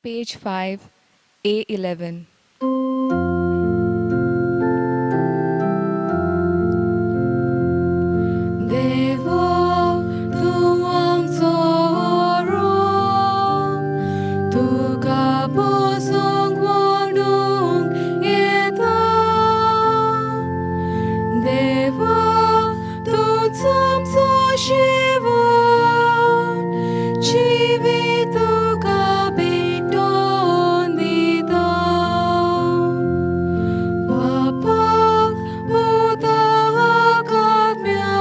Page 5, A11. देवा तूं आमचो रोम, तुका पोसोंक म्हणूंक येता. देवा तूंच आमचो शेवट, जिवीत तुका भेटोवन दिता. बापाक पुताक आत्म्याक,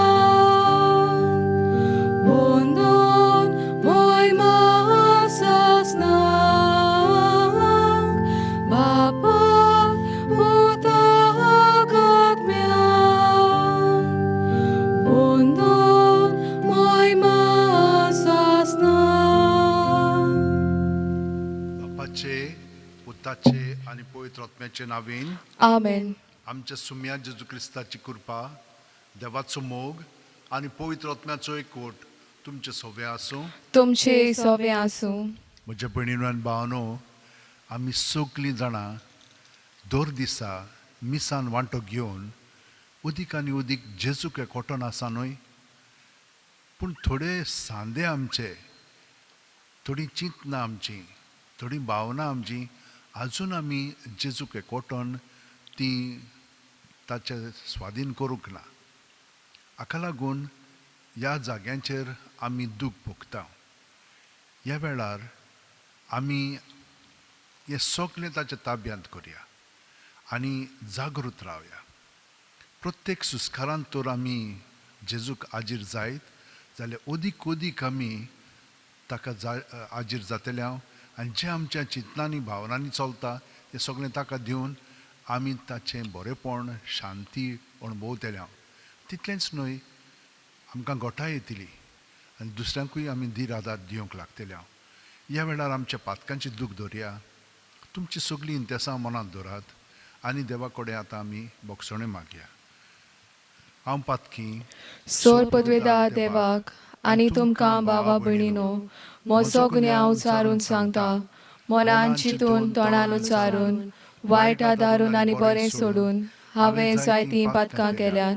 वंदन महिमा सासनाक. बापाक पुताक आत्म्याक, वंदन महिमा सासनाक. बापाचे पुताचे आणि पवित्र आत्म्याचे नावीन Amen. आमच्या सुम्या जेजू क्रिस्ताची कृपा, देवाचो मोग आणि पवित्र आत्म्याचो एकवट तुमचे सगळे आसूं. तुमचे सवे आसूं. म्हज्या भयणीनो आनी भावनो, आमी सगळीं जाणां दर दिसा मिसान वांटो घेवन उदीक आनी उदीक जेजूक एकवटोन आसा न्हय. पूण थोडे सांदे आमचे, थोडी चिंतना आमची, थोडी भावना आमची आजून आमी जेजूक एकवटोन ती ताचे स्वाधीन करूंक ना. हाका लागून ह्या जाग्यांचेर आमी दूख भोगता. ह्या वेळार आमी हे सगळें ताच्या ताब्यांत करया आनी जागृत रावया. प्रत्येक सुस्कारांत तर आमी जेजूक आजीर जायत जाल्यार ओदीक ओदीक आमी ताका आजीर जातल्या आनी जें आमच्या चिंतनांनी भावनांनी चलता तें सगळें ताका दिवन आमी ताचें बरेंपण शांती अणभवतल्या. तितलेंच न्हय, आमकां गोठाय येतली आनी दुसऱ्यांकूय आमी धीर आदार दिवंक लागतल्या. ह्या वेळार आमच्या पातकांची दूख धरया, तुमची सगळीं इंतेसां मनांत दवरात आनी देवा कडेन आतां आमी बोगसणे मागया. हांव पातकी सोर पदवेदार देवाक आनी तुमकां भावा भयणीनो, म्हजो गुन्यांव उचारून सांगता. मनान चिंतून तोंडान उचारून, वायट आदारून आनी बरें सोडून हांवें जायतीं पातकां केल्यात.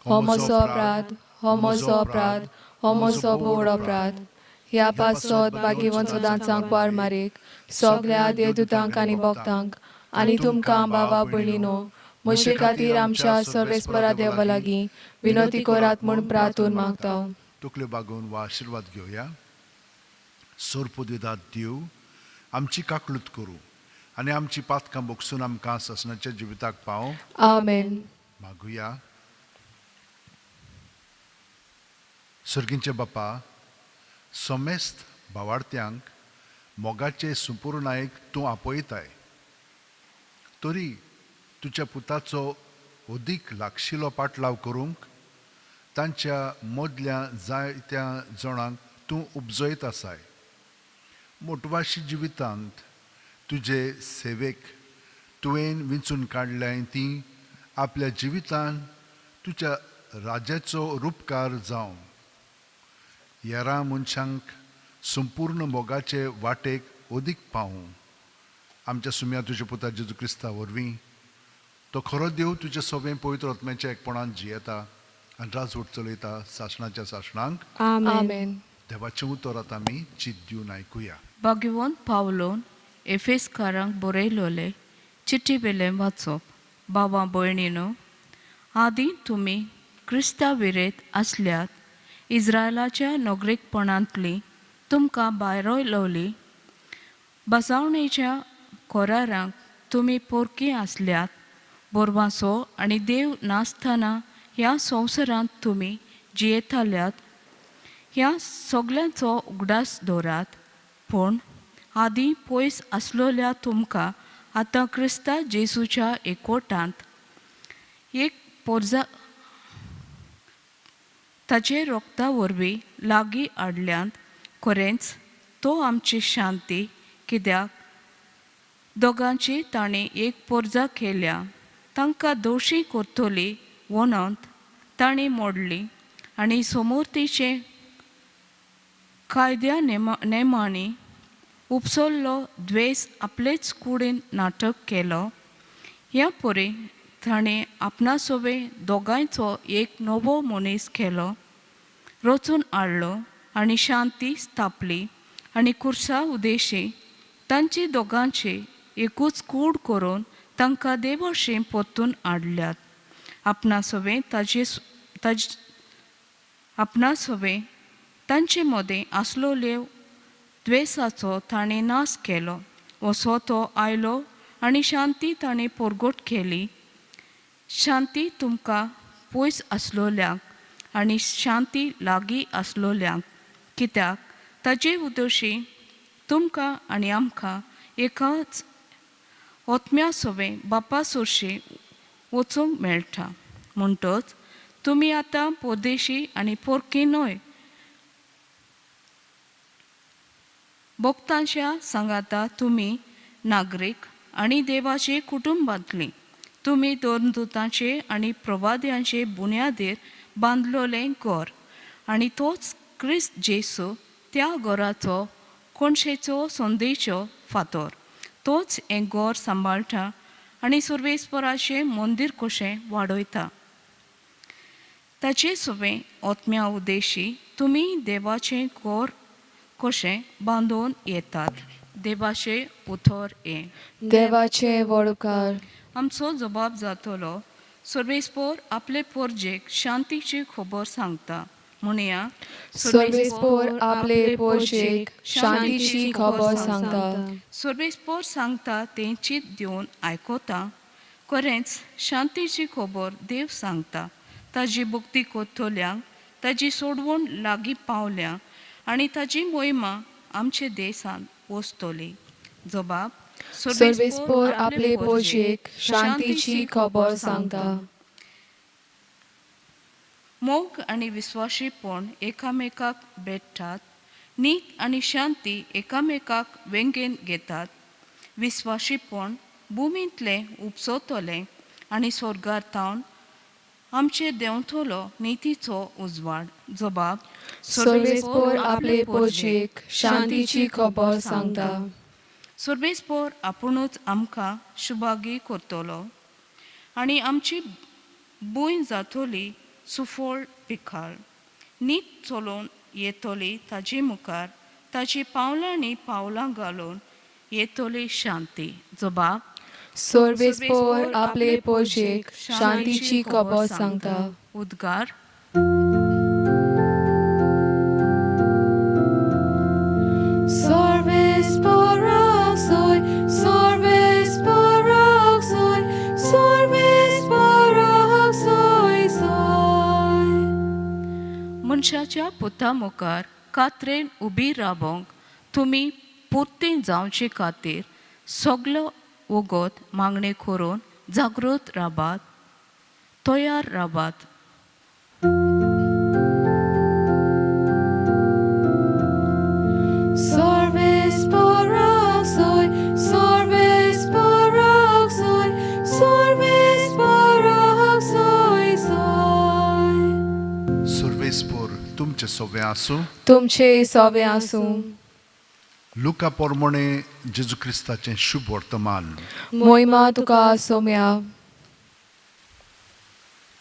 हो म्हजो अपराध, हो म्हजो अपराध, हो म्हजो बोड अपराध. ह्या पासत भाग्यवंत सदांचांक वार मारीक सगल्या देवदूतांक आनी भक्तांक आनी तुमकां भावा भयणीनो, म्हजे खातीर आमच्या सर्वेस्परा देवा लागीं विनोती करात म्हूण प्रार्थून मागता. तकल्यो बागोवन वा आशिर्वाद घेवया. सोर पदवेदार देव, आमची काकलूत करूं आनी आमची पातकां बोगसून आमकां ससनाच्या जिविताक पावो. आमेन. मागुया. सर्गींचे बापा, समेस्त भावार्थ्यांक मोगाचे संपूर्णायक तूं आपयताय. तरी तुज्या पुताचो ओदीक लागशिलो पाटलाव करूंक तांच्या मदल्या जायत्या जाणांक तूं उपजयत आसाय. मोटवाशी जिवितांत तुजे सेवेक तुवें विंचून काडल्याय तीं आपल्या जिवितांत तुज्या राज्याचो रूपकार जावं. हेरां मनशांक संपूर्ण मोगाचे वाटेक ओदीक पावूं. आमच्या सुम्या तुज्या पुता जेजू क्रिस्ता वरवीं तो खरो देव तुजे सगळें पवित्र आत्म्याच्या एकपणान जियेता आनी राजवट चलयता सासणाच्या सासणांक. आमेन. देवाचें उतर आतां आमी चित दिवन आयकुया. भगवंत पावलोन एफेसकारांक बरयलोले चिठी वेलें वाचप. भावा भयणीनो, आदीं तुमी क्रिस्ता विरेत आसल्यात. इस्रायलाच्या नोगरीकपणांतली तुमकां भायरयलोली बसावणेच्या कोरारांक तुमी पोरकी आसल्यात. बोरवासो आनी देव नासतना ह्या संवसारांत तुमी जियेताल्यात. ह्या सगल्यांचो उगडास दवरात. पूण आदीं पयस आसलोल्या तुमकां आतां क्रिस्ता जेजूच्या एकवटांत एक पोरजा ताचे रोगता वरवीं लागीं हाडल्यांत. खरेंच तो आमची शांती, कित्याक दोगांची ताणें एक पोरजा केल्या. तांकां दोशी करतली वनंत ताणीं मोडली आनी समोर तिचे कायद्या नेमांनी उपसल्लो द्वेस आपलेच कुडीन नाटक केलो. ह्या पोरी ताणें आपणा सोबे दोगांयचो एक नवो मनीस केलो, रचून हाडलो आनी शांती स्थापली आनी कुर्सा उदेशी तांची दोगांची एकूच कूड करून तांकां देवशें पोत्तून हाडल्यात. आपणा सोबे तांचे मदें आसलोल्यो द्वेसाचो ताणें नाश केलो. असो तो आयलो आनी शांती ताणें परगट केली. शांती तुमकां पयस आसलोल्यांक आनी शांती लागीं आसलोल्यांक, कित्याक ताजे उद्देशी तुमकां आनी आमकां एकाच ओतम्या सोबे बापा सुरशी वचूंक मेळटा. म्हणटच तुमी आतां परदेशी आनी परकी न्हय, भक्तांच्या सांगाता तुमी नागरीक आनी देवाचे कुटुंबांतलीं. तुमी दोनदूतांचे आनी प्रवाद्यांचे बुन्यादेर बांदलोलें घर, आनी तोच क्रिस्त जेसू त्या घराचो कोणशेचो संदेशो फातर. तोच हें घर सांबाळटा आनी सर्वेस्पराचें मंदीर कशें वाडयता. ताचे सोबे ओतम्या उदेशी तुमी देवाचें घर कशें बांदून येतात. देवाचे उतर हें. देवाचे वळकार. आमचो जबाब जातलो. सर्वेस्पर आपले परजेक शांतीची खबर सांगता. म्हणया, सर्वेस्पर आपले पोरशेक शांतीची खबर सांगता. सर्वेस्पर सांगता तें चित दिवन आयकोता. खरेंच शांतीची खबर देव सांगता. ताजी भक्ती कोत्तोल्यांक ताजी सोडवण लागीं पावल्या आनी ताजी मोहिमा आमचे देशांत वस्तोली. जबाब. सर्वेस्पर आपले पोरशेक शांतीची खबर सांगता. मोग आनी विस्वाशीपण एकामेकाक भेटतात. नीत आनी शांती एकामेकाक वेंगेन घेतात. विस्वाशीपण भुमींतलें उपसतलें आनी स्वर्गार थावन आमचे देंवतलो नितीचो उजवाड. जबाब. सर्वेस्पर आपले पोरशेक शांतीची खबर सांगता. सर्वेस्पर आपुणूच आमकां शुभागी करतलो आनी आमची भूंय जातली सुफळ पिकाळ. नीत चलोवन येतली ताजे मुखार, ताची पावलांनी पावलां घालून येतली शांती. जबाब. सर्वेस्पर आपले पोरशेक शांतीची खबर सांगता. उद्गार. सर्वेस्पराक सोय, सर्वेस्पराक सोय, सर्वेस्पराक सोय सोय. मनशाच्या पुता मुखार कात्रेन उबी राबोंक तुमी पुर्तीन जावचे खातीर सगलो वगत मागणे करून जागृत राबात, तयार राबात. सर्वेस्पराक सोय, सर्वेस्पराक सोय, सर्वेस्पराक सोय सोय. सर्वेस्पर तुमचे सोबे आसूं. तुमचे सोबे आसूं. लुका पोरमोणे जेजू क्रिस्ताचें शुभ वर्तमान. मोहिमा तुका सोम्या.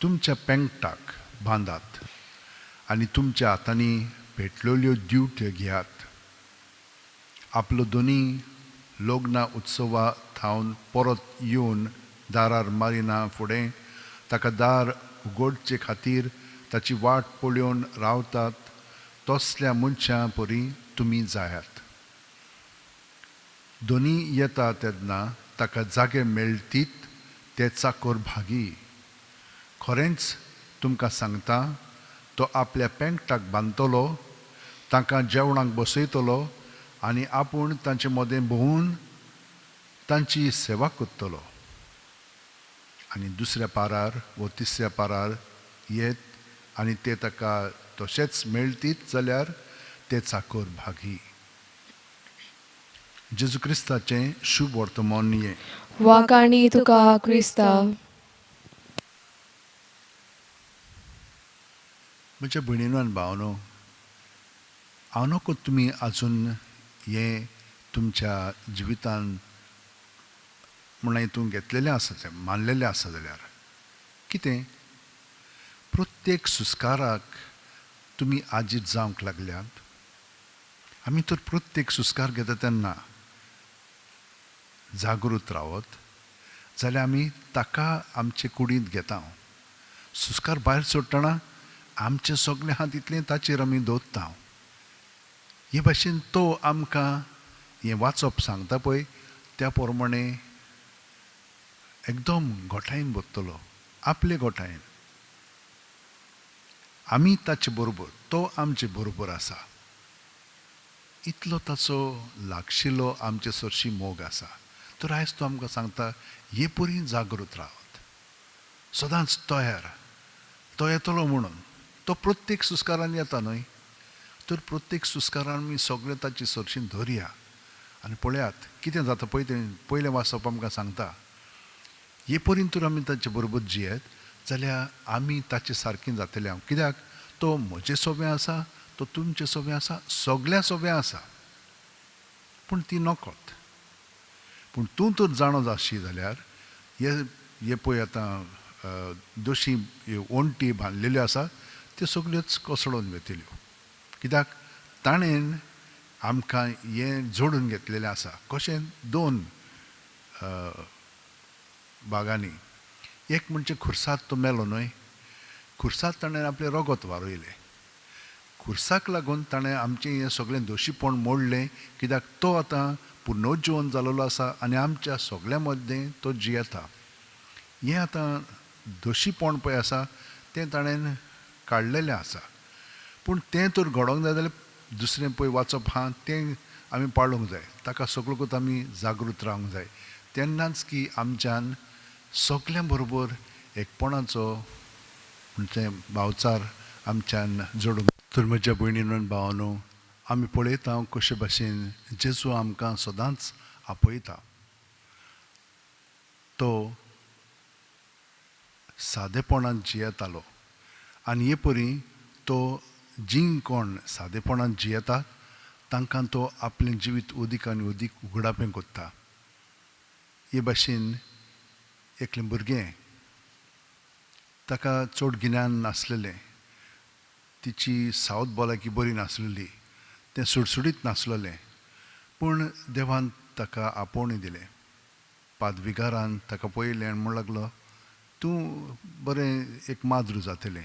तुमच्या पेंगटाक बांदात आनी तुमच्या हातांनी पेटलेल्यो दिवट्यो घेयात. आपलो दोनी लग्ना उत्सवा थावन परत येवन दारार मारिना फुडें ताका दार उगडचे खातीर ताची वाट पळोवन रावतात, तसल्या मनशां परी तुमी जायात. दोनी येता तेन्ना ताका जागे मेळटीत ते चाकोर भागी. खरेंच तुमकां सांगता, तो आपल्या पेंगटाक बांदतलो, तांकां जेवणाक बसयतलो आनी आपूण तांचे मदें भोंवून तांची सेवा करतलो. आनी दुसऱ्या पारार वो तिसऱ्या पारार येत आनी ते ताका तशेंच मेळटीत जाल्यार ते चाकोर भागी. जेजू क्रिस्ताचें शुभ वर्तमान हें. वाकाणी तुका क्रिस्ता. म्हज्या भयणीनो आनी भावनो, हांव नकळो तुमी आजून हें तुमच्या जिवितान म्हणून हितून घेतलेलें आसा तें मानलेलें आसा जाल्यार कितें प्रत्येक सुस्काराक तुमी आजीत जावंक लागल्यात. आमी तर प्रत्येक सुस्कार घेता तेन्ना जागृत रावत जाल्यार आमी ताका आमचे कुडींत घेता. सुस्कार भायर सोडटना आमचे सगळे हात तितलें ताचेर आमी दवरता. हे भाशेन तो आमकां हें वाचप सांगता पळय त्या प्रमाणे एकदम गोठायेन बसतलो, आपले गोठायेन. आमी ताचे बरोबर, तो आमचे बरोबर आसा. इतलो ताचो लागशिल्लो आमचे सरशी मोग आसा. तर आयज तो आमकां सांगता हे परी जागृत रावत, सदांच तयार. तो येतलो म्हणून. तो प्रत्येक सुस्कारान येता न्हय. तर प्रत्येक सुस्कारान आमी सगळे ताची सरशीन धरया आनी पळयात कितें जाता पळय तें पयलें वाचप आमकां सांगता. हे परीन तर आमी ताचे बरोबर जियेत जाल्यार आमी ताचे सारकीं जातले. कित्याक तो म्हजें सोबें आसा, तो तुमचें सोबें आसा, सगळ्या सोबें आसा. पूण ती नकळत. पूण तूं तर जाणो जाशी जाल्यार हे पळय आतां दोशी ओंटी बांदलेल्यो आसा त्यो सगळ्योच कोसळून वेतल्यो. कित्याक ताणें आमकां हें जोडून घेतलेलें आसा. कशें 2 भागांनी. एक म्हणजे खुर्सात तो मेलो न्हय. खुर्सात ताणें आपलें रगत वारयलें. खुर्साक लागून ताणें आमचें हें सगळें दोशीपण मोडलें. कित्याक तो आतां पुनरुज्जीवन जाल्लो आसा आनी आमच्या सगळ्या मदें तो जियेता. हें आतां दोशीपण पळय आसा तें ताणें काडलेलें आसा. पूण तें तर घडोवंक जाय जाल्यार दुसरें पळय वाचप आहा तें आमी पाळूंक जाय. ताका सगळोकूच आमी जागृत रावंक जाय. तेन्नाच की आमच्यान सगळ्यां बरोबर एकपणाचो म्हणजे भावचार आमच्यान जोडूंक. तर म्हज्या भयणीनो आनी भावांनो, आमी पळयता कशे भाशेन जेजू आमकां सदांच आपयता. तो सादेपणान जियेतालो आनी हे परी तो जीं कोण सादेपणान जियेतात तांकां तो आपलें जिवीत अदीक आनी अदीक उगडापें कोत्ता. हे भाशेन एकलें भुरगें, ताका चड गिन्यान नासलेलें, तिची सावत भलायकी बरी नासलेली, तें सुडसुडीत नासलेलें. पूण देवान ताका आपोवणें दिलें. पादविकारान ताका पळयलें आनी म्हणूंक लागलो तूं बरें एक माद्रू जातलें.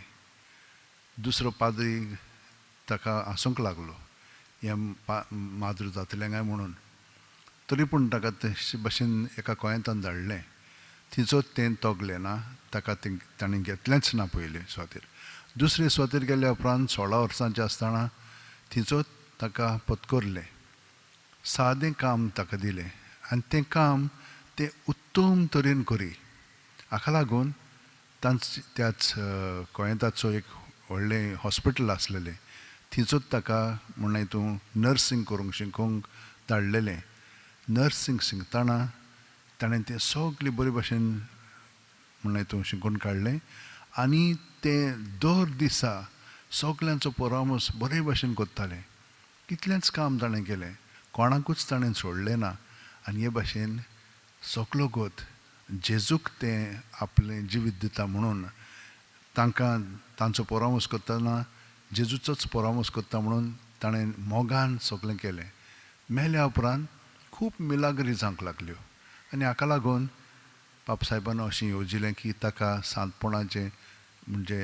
दुसरो पाद्री ताका हांसूंक लागलो हें माद्रू जातलें काय म्हणून. तरी पूण ताका ते भाशेन एका कोयेंतान धाडलें. थिंचोच तें तोगलें ना. ताका ताणें घेतलेंच ना पयलें सुवातेर. दुसरे सुवातेर गेल्या उपरांत 16 वर्सांचें आसतना थिंचोच ताका पत्करलें. सादें काम ताका दिलें आनी तें काम तें उत्तम तरेन करी. हाका लागून त्याच कोयेंताचो एक व्हडलें हॉस्पिटल आसलेलें. थिंचोच ताका म्हणून हितून नर्सींग करूंक शिकोवंक धाडलेलें. नर्सींग शिकतना ताणें तें सगळें बरे भाशेन म्हणून हितून शिकून काडलें आनी तें दर दिसा सगल्यांचो परामर्श बरे भाशेन कोत्तालें. कितलेंच काम ताणें केलें, कोणाकूच ताणें सोडलें ना. आनी हे भाशेन सगलो गोत जेजूक तें आपलें जिवीत दिता म्हणून तांकां तांचो परामर्श करतना जेजूचोच परामर्श करता म्हणून ताणें मोगान सगळें केलें. मेल्या उपरांत खूब मिलाग्री जावंक लागल्यो आनी हाका लागून बाबसायबान अशें येवजिलें की ताका सांतपणाचें म्हणजे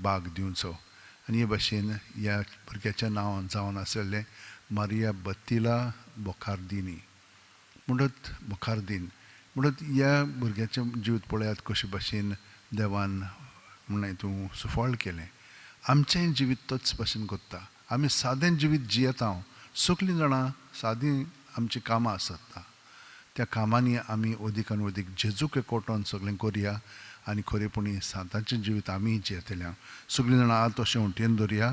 भाग दिवचो. आनी हे भाशेन ह्या भुरग्याचें नांव जावन आसलेलें मारिया बत्तिला बोखार्दिनी म्हणत बोखार्दीन म्हणत. ह्या भुरग्याचें जिवीत पळयात कशे भाशेन देवान म्हणून हितून सुफळ केलें. आमचेंय जिवीत तोच भाशेन कोत्ता. आमी सादें जिवीत जियेता. सगळीं जाणां सादीं आमचीं कामां आसता. त्या कामांनी आमी अदीक आनी अदीक जेजूक एकवटोन सगळें करया आनी खरेपणी सांताचें जिवीत आमी जियेतल्या. सगळीं जाणां आत अशें उंटेन दवरया,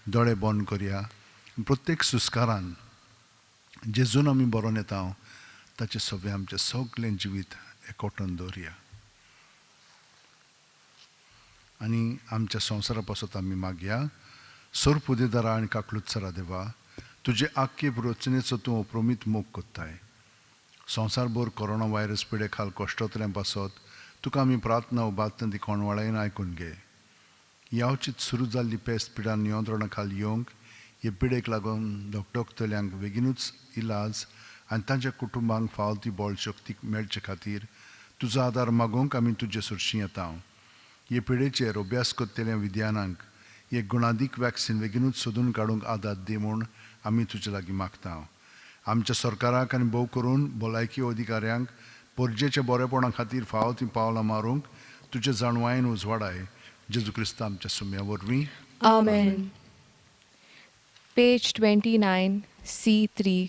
दोळे बंद करया. प्रत्येक सुस्कारान जेजून आमी बरोवन येता ताचें सोबें आमचें सगळें जिवीत एकवटोन दवरया. आनी आमच्या संवसारा पासत आमी मागया. सोर पुदेदारा आनी काकलुत्सरा देवा, तुजे आख्खे रचनेचो तूं अप्रमीत मोग कोत्ताय. संवसारभर कोरोना व्हायरस पिडे खाल कश्टांतल्यान पासत तुका आमी प्रार्थना उबारतना ती कोणवाळेन आयकून घे. यावचीत सुरू जाल्ली पेस्त पिडा नियंत्रणा खाल येवंक हे पिडेक लागून दोगतल्यांक बेगीनूच इलाज आनी तांच्या कुटुंबांक फावो ती बळ शक्ती मेळचे खातीर तुजो आदार मागूंक आमी तुजे सुरशी येता. हे पिडेचेर अभ्यास करतल्या विद्यानांक एक गुणादीक वॅक्सीन बेगीनूच सोदून काडूंक आदार दी म्हूण आमी तुजे लागीं मागता. आमच्या सरकाराक आनी भोव करून भलायकी अधिकाऱ्यांक परजेच्या बरेपणा खातीर फावो ती पावलां मारूंक तुजे जाणवायेन उजवाडाय. जेजू क्रिस्त आमच्या सुम्या वरवीं. Amen. Page 29, C3.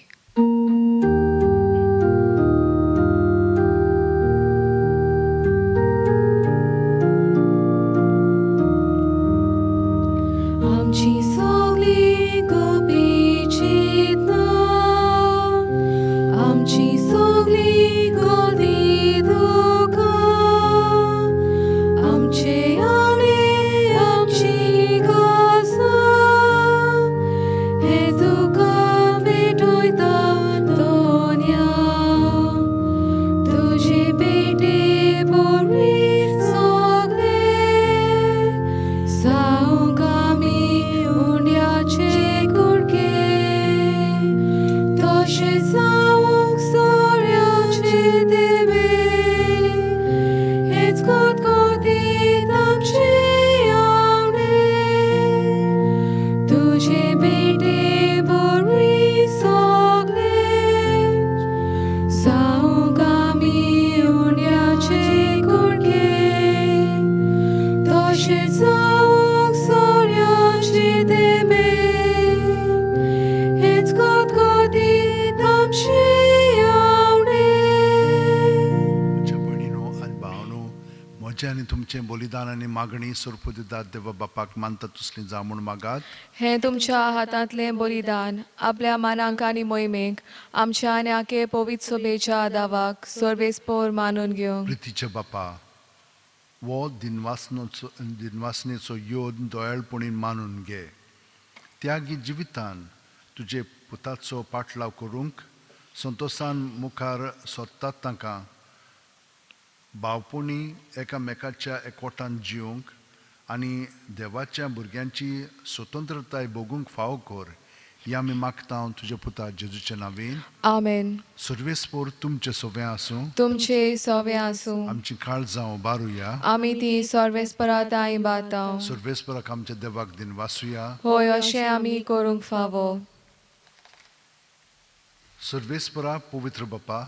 आमची सगळी गोपीचीत ना, आमची सगळी गोदी दुका, आमचे आवडे आमची कासा, हे तुका भेटोयता दोन्या. तुझे बेटे बरी सगळे जावंक आमी उंड्याचे कुडके, तशें जावंक सोऱ्याचे देवे, हेच कोतकोतीत आमचे आवडे. तुझे बेटे बरी सगळे जावंक आमी उंड्याचे कुडके, तशें जावंक सोऱ्याचे देवे, हेच कोतकोतीत आमचे आवडे. म्हज्या भयणीनो आनी भावनो, म्हजें आनी तुमचें बलिदान आनी मागणी सोरपू दितात देवा बापाक मानता तसलीं जावं म्हूण मागात. हे तुमच्या हातांतलें बलिदान आपल्या मानांक आनी मोहिमेक आमच्या आनी आखे पवित्र सभेच्या आदावाक सर्वेस्पोर मानून घेवंक. प्रितीचे बापा, वो दिनवासनेचो योद दोळाळपणीन मानून घे. त्यागी जिवितान तुजे पुताचो पाटलाव करूंक संतोशान मुखार सोदतात तांकां भावपणी एकामेकाच्या एकवटान जिवंक आनी देवाच्या भुरग्यांची स्वतंत्रताय भोगूंक फावो कर. ही आमी मागता तुज्या पुता जेजूच्या नांवेन. आमेन. सर्वेस्पोर तुमचे सोबे आसूं. तुमचे सवे आसूं. आमची काळजां उबारुया. आमी ती सर्वेस्पराताय बाताव. सर्वेस्पराक आमच्या देवाक दिन वासुया. होय अशें आमी करूंक फावो. सर्वेस्परा पवित्र बापा,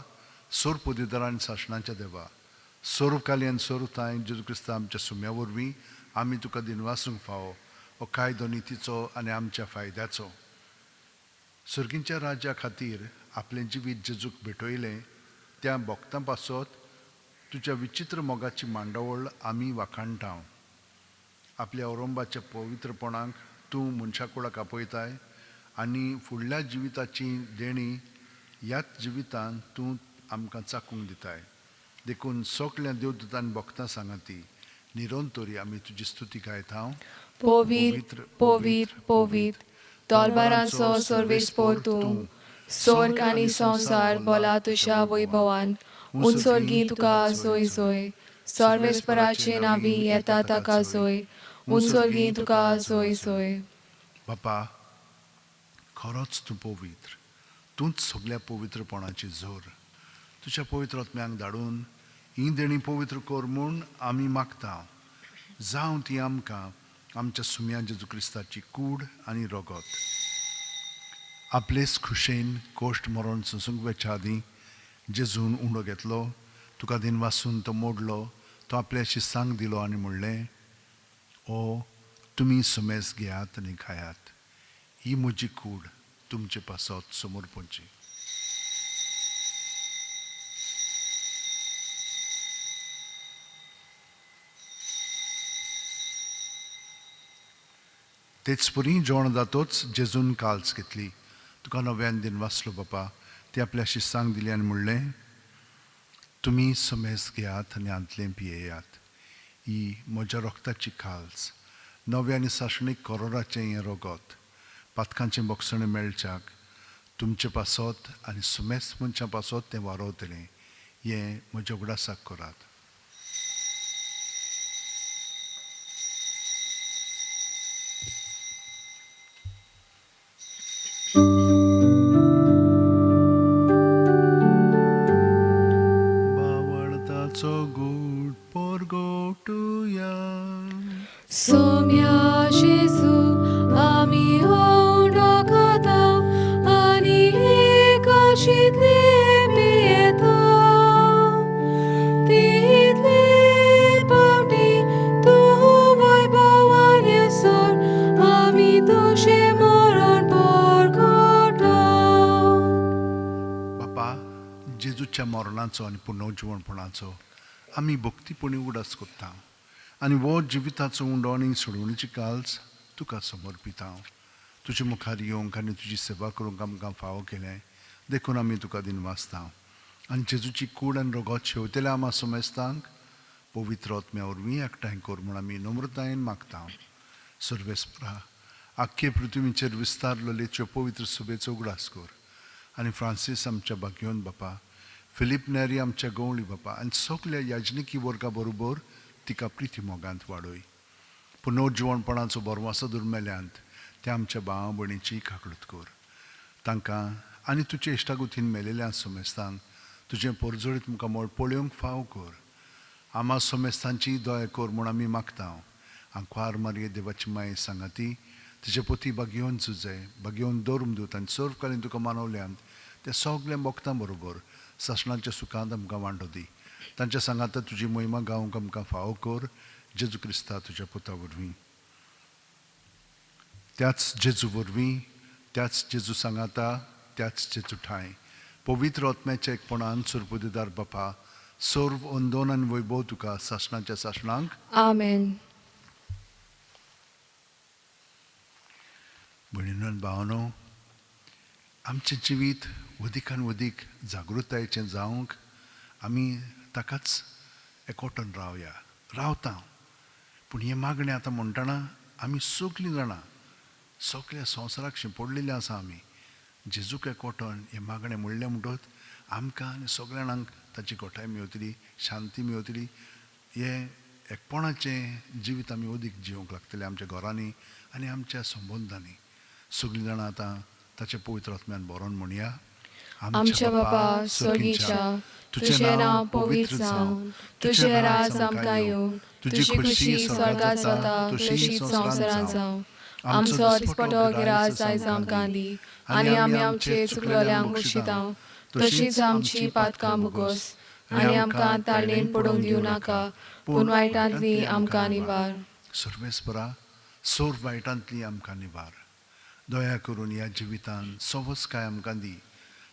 सोर पोदेदार आनी शासनाच्या देवा, सोरूकाली आनी सोरूताय जेजू क्रिस्त आमच्या सुम्या वरवीं आमी तुका दिनवासूंक फावो हो कायदो नितीचो आनी आमच्या फायद्याचो. सर्गींच्या राज्या खातीर आपलें जिवीत जेजूक भेटयलें त्या भक्तां पासत तुज्या विचित्र मोगाची मांडावळ आमी वाखाणटा. आपल्या औरंबाच्या पवित्रपणाक तूं मनशा कुळाक आपयताय आनी फुडल्या जिविताची देणी ह्याच जिवितान तूं आमकां चाकूंक दिताय. देखून सगळ्या देवदूतांनी भक्तां सांगाती निरंतरी आमी तुजी स्तुती गायता. पवित्र पवित्र पवित्र तोलबारांचो सर्वेस्पोर तूं, स्वर्ग आनी संवसार बोला तुज्या वैभवान. उंचोर्गी तुका जोय जोय, सर्वेस्पराचे नांवी येता ताका जोय, उंचोर्गी तुका जोय जोय. बापा, खरोच तूं पवित्र, तूंच सगळ्या पवित्रपणाची जोर. तुज्या पवित्र आत्म्यांक धाडून ही देणी पवित्र कर म्हूण आमी मागता. जावं ती आमकां आमच्या सुम्या जेजू क्रिस्ताची कूड आनी रगत. आपलेच खुशेन कोश्ट मरण सोंसूंक वेच्या आदीं जेजून उंडो घेतलो, तुका दिन वासून तो मोडलो, तो आपल्या शिसांक दिलो आनी म्हणलें, ओ तुमी सुमेस घेयात आनी खायात, ही म्हजी कूड तुमचे पासत समोर पोंची. तेचपरी जेवण जातोच जेजून काल्स घेतली. तुका नव्यान दिन वाचलो बापा, ते आपल्या शिसांक दिली आनी म्हणलें, तुमी समेस घेयात आनी आंतलें पियेयात, ही म्हज्या रोगताची काल्स, नव्या आनी साशणीक कोरोनाचें हें रगत, पातकांचें बोगसणें मेळच्याक तुमचे पासत आनी सुमेस्त मनशां पासत तें वाडवतलें हें म्हज्या उगडासाक करात. बावळताचो गूट पोरगोटुया. सोम्या जेजू आमी ओंडोकता आनी एकाशींतले पियेता. तितले पावटी तूं वैभवान येसोर आमी तुजें मरण परगटा. बापा, जेजूच्या मरणाचो आनी पुनर्जिवणपणाचो आमी भक्तीपणी उगडास करता आनी वो जिविताचो उंडो आनी सोडवणीची काल्स तुका समर्पिता. तुजे मुखार येवंक आनी तुजी सेवा करूंक आमकां फावो केलें देखून आमी तुका दिनवासता. आनी जेजूची कूड आनी रगत शेवतेल्या आमा समेस्तांक पवित्र आत्म्या वरवीं एकठांय कर म्हूण आमी नम्रतायेन मागता. सर्वेस्परा आख्खे पृथ्वीचेर विस्तारलो लेच्यो पवित्र सुबेचो उगडास कर आनी फ्रांसीस आमच्या भाग्योन बापा, फिलीप नेरी आमच्या गवळी बापा आनी सगल्या याजनिकी वर्गा बरोबर तिका प्रिती मोगांत वाडय. पुनर्जिवणपणाचो बरवासो दुर्मेल्यांत त्या आमच्या भावा भयणीची काकळूत कर. तांकां आनी तुजे इश्टागुतीन मेलेल्या समेस्तांक तुजें परजळीत तुमकां मोळ पळोवंक फाव कर. आमा समेस्तांची दया कर म्हूण आमी मागता. आंकवार मारये देवाची माये सांगाती तिचे पती भाग्योन झुजे भाग्योन दोरमदूत आनी सर्वकालीन तुका मानवल्यांत त्या सगल्या भक्तां बरोबर सासणाच्या सुखांत आमकां वांटो दी. तांच्या सांगात तुजी महिमा गावंक आमकां फावो कर. जेजू क्रिस्ता तुज्या पुता वरवीं, त्याच जेजू वरवीं, त्याच जेजू सांगाता, त्याच जेजू ठाय पवित्र आत्म्याच्या एकपणान सुरपुदेदार बापा सर्व अंदोन आनी वैभव तुका सासणाच्या सासणांक. आमेन. भयणीनो आनी भावनो, आमचें जिवीत अदीकान अदीक जागृतायेचें जावंक आमी ताकाच एकवटून रावता. पूण हे मागणें आतां म्हणटना आमी सगलीं जाणां सगल्या संवसाराक शिंपडलेलीं आसा. आमी जेजूक एकवटून हे मागणें म्हणलें म्हणटच आमकां आनी सगल्या जाणांक ताची घोटाय मेवतली, शांती मेवतली. हे एकपणाचें जिवीत आमी अदीक जिवंक लागतले आमच्या घरांनी आनी आमच्या संबंदांनी. सगलीं जाणां आतां ताच्या पवित्र आत्म्यान बरोवन म्हणया. आमच्या बापा स्वर्गीच्या, तुझें नांव पवित्र जावं, तुझें राज आमकां येवं, तुजी खुशी स्वर्गांत जाता तशीच संवसारांत जावं. आमचो दिसपटो गिराय आयज आमकां दी आनी आमी आमचे चुकलोल्यांक बक्षिता तशीच आमची पातकां भोगोस आनी आमकां ताळणेन पडूंक दिवं नाका पूण वायटांतली आमकां निवार. सर्वेस्परा सोर वायटांतली आमकां निवार. दया करून ह्या जिवितान सवस काय आमकां दी.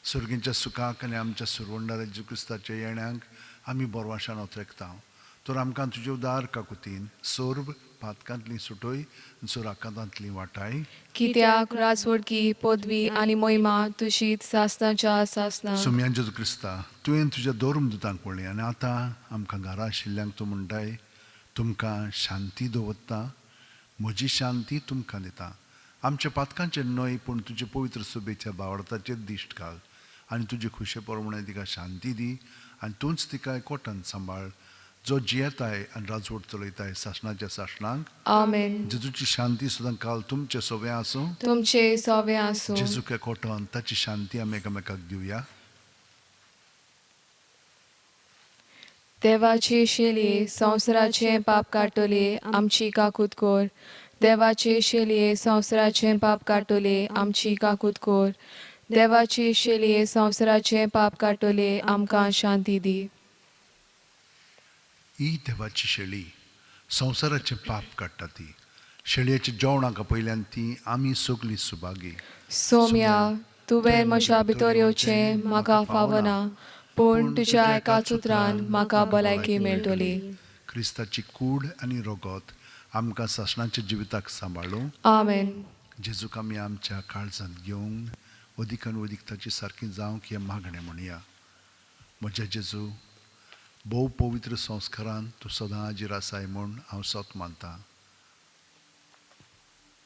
सर्गींच्या सुखाक आनी आमच्या सुरवंडा जेजू क्रिस्ताच्या येण्याक आमी बोरवाशान ओतरेकता. तर आमकां तुजे उदार काकुतीन सोर्व पातकांतली सुटोय आनी सुराकांतांतली वाटाय. कित्याक राजवडकी पदवी आनी मोहिमा तुशीच सासनाच्या सासना. सुम्यान जेजू क्रिस्ता तुवें तुज्या दोरमदूतांक म्हणलें आनी आतां आमकां घरा आशिल्ल्यांक तूं म्हणटाय तुमकां शांती दवरता, म्हजी शांती तुमकां दिता. आमच्या पातकांचेर न्हय पूण तुजे पवित्र सुबेच्या बावडताचेर दिश्ट घाल आनी तुजे खुशे प्रमाणे तिका शांती दी आनी तूंच तिका एकवटान सांबाळ जो जियेताय आनी राजवट चलयताय सासणाच्या सासणांक. आमेन. जेजूची शांती सुद्दां काल तुमचे सोबे आसूं. तुमचे सोबे आसूं. जेजूक एकवटान ताची शांती आमी एकामेकाक दिवया. देवाचे शेलये संवसाराचें पाप काडटले आमची काकूत कोर. देवाचे शेलये संवसाराचें पाप काडटले आमची काकूत कोर. देवाचे शेलये संवसाराचें पाप काडटले आमकां शांती दी. ही देवाची शेळी संवसाराचें पाप काडटा ती. शेळयेच्या जेवणाक पयल्यान ती आमी सगलीं सुभागी. सोम्या तुवें म्हज्या भितर येवचें म्हाका फावना पूण तुज्या एकाच उतरान म्हाका भलायकी मेळटली. क्रिस्ताची कूड आनी रगत आमकां सासणाच्या जिविताक सांबाळूं. आमेन. जेजूक आमी आमच्या काळजांत घेवन अदीकान अदीक ताची सारकी जावंक हें मागणें म्हणया. म्हज्या जेजू, भोव पवित्र संस्कारान तूं सदां हाजीर आसाय म्हूण हांव सत मानतां.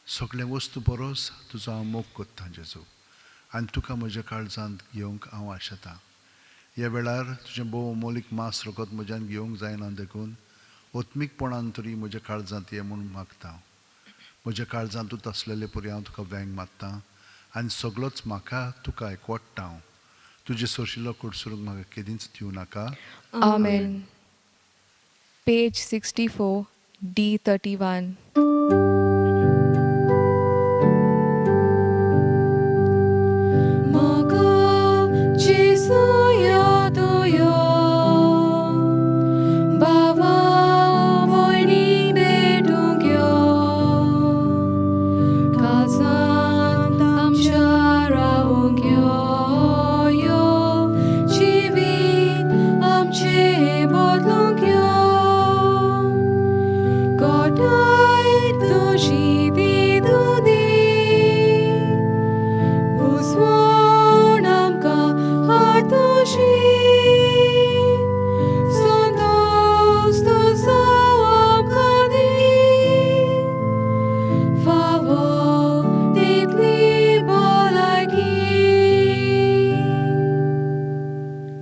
सगळे वस्तू परस तुजो हांव मोग कोत्ता जेजू. आनी तुका म्हज्या काळजांत घेवंक हांव आशेतां. ह्या वेळार तुजें भोव अमोलीक मास रगत म्हज्यान घेवंक जायना देखून ओत्मीकपणान तरी म्हज्या काळजांत ये म्हूण मागतां. म्हज्या काळजांतूच आसलेले परी हांव तुका वेंग मारतां आनी सगळोच म्हाका तुका एकवटटा हांव. तुजे सोशिल्लो कुडसुरूंक म्हाका केदींच दिवं नाका. Amen. Page 64, D31. Maka Jesu yadoyo Baba voini bedungyo Kazan tamchara ungyo yo Chivit amche bodlungyo Godai tuji vidudi Uzvonamka hartushi Sondos to saamkadi Favo titli balagi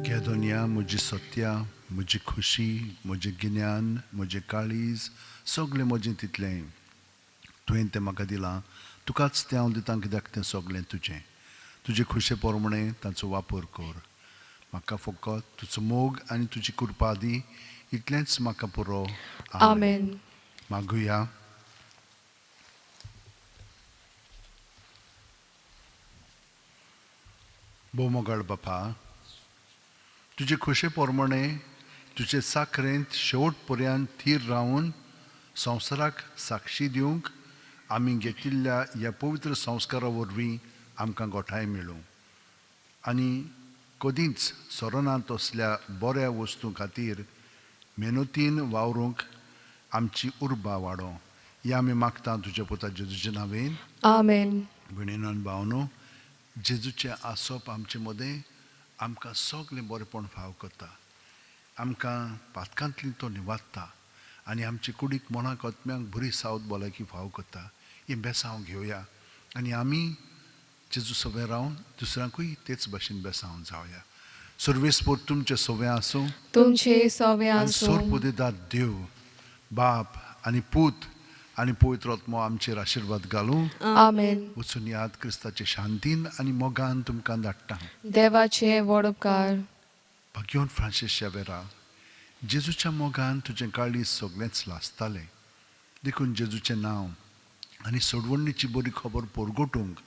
केदोनिया म्हजी सत्या, म्हजी खुशी, म्हजें गिन्यान, म्हजें काळीज, सगळें म्हजें तितलें तुवें तें म्हाका दिलां. तुकाच तें हांव दितां कित्याक तें सगळें तुजें. तुजे खुशे पोरमणें ताचो वापर कर. म्हाका फकत तुजो मोग आनी तुजी कृपा दी. इतलेंच म्हाका पुरो. Amen. मागुया. बोमोगळ बापा, तुजे खुशे पोरमणें तुजे साखरेंत शेवट पर्यंत थीर रावन संवसाराक साक्षी दिवंक आमी घेतिल्ल्या ह्या पवित्र संस्कारा वरवीं आमकां गोठाय मेळूं आनी कदींच सोरोनांत असल्या बऱ्या वस्तू खातीर मेहनतीन वावरूंक आमची उर्बा वाडो. हें आमी मागता तुज्या पुता जेजूच्या नांवेन. Amen. भयणीनो आनी भावनो, जेजूचें आसप आमचे मदें आमकां सगळें बरेंपण फाव करता. आमकां पातकांतली तो निवात्ता आनी आमचे कुडीक मनाक आत्म्यांक बरी सावत भलायकी फाव करता. हें बेसांव घेवया आनी आमी जेजू सवें रावन दुसऱ्यांकूय तेच भाशेन बेसांव जावया. सर्वेस्पर तुमचें सवें आसूं तुमचे सवे आनी आसूं. सोरपोदेदार देव बाप आनी पूत आनी पवित्र आत्मो आमचेर आशिर्वाद घालूं. Amen. वचून याद क्रिस्ताचे शांतीन आनी मोगान तुमकां धाडटा. देवाचे व्हड उपकार. भाग्योन फ्रांसीस शावेरा, जेजूच्या मोगान तुजें काळीज सगळेंच लासतालें देखून जेजूचें नांव आनी सोडवणीची बरी खबर परगटूंक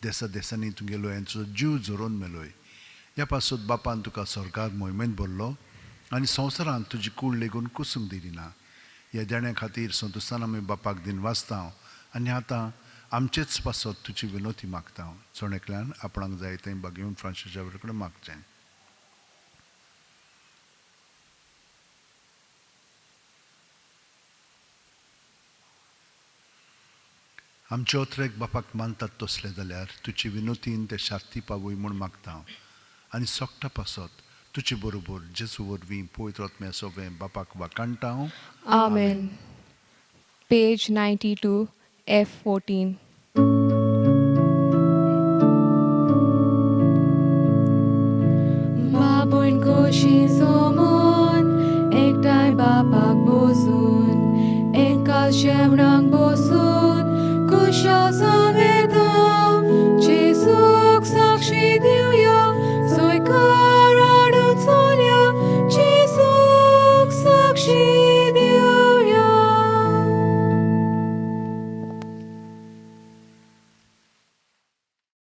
देसा देसांनी तुगेलो हेंचो जीव जोरोवन मेलोय. ह्या पासून बापान तुका सरकार मोहिमेंत भरलो आनी संवसारांत तुजी कूड लेगून कुसूंक दिली ना. ह्या देण्या खातीर संतोशान आमी बापाक दिन वाचता आनी आतां आमचेच पासत तुजी विनोती मागता. चोणेकल्यान आपणाक जाय तें भाग्योन फ्रांसीस शावेरा कडेन मागचें. आमचे ओत्रेक बापाक मानतात तसले जाल्यार तुजी विनोतीन ते शार्ती पावूय म्हूण मागता आनी सोगटा पासत तुजे बरोबर जेजू वरवीं पवित्र आत्म्या सवें बापाक वाकाणटा. Amen. Page 92, F14.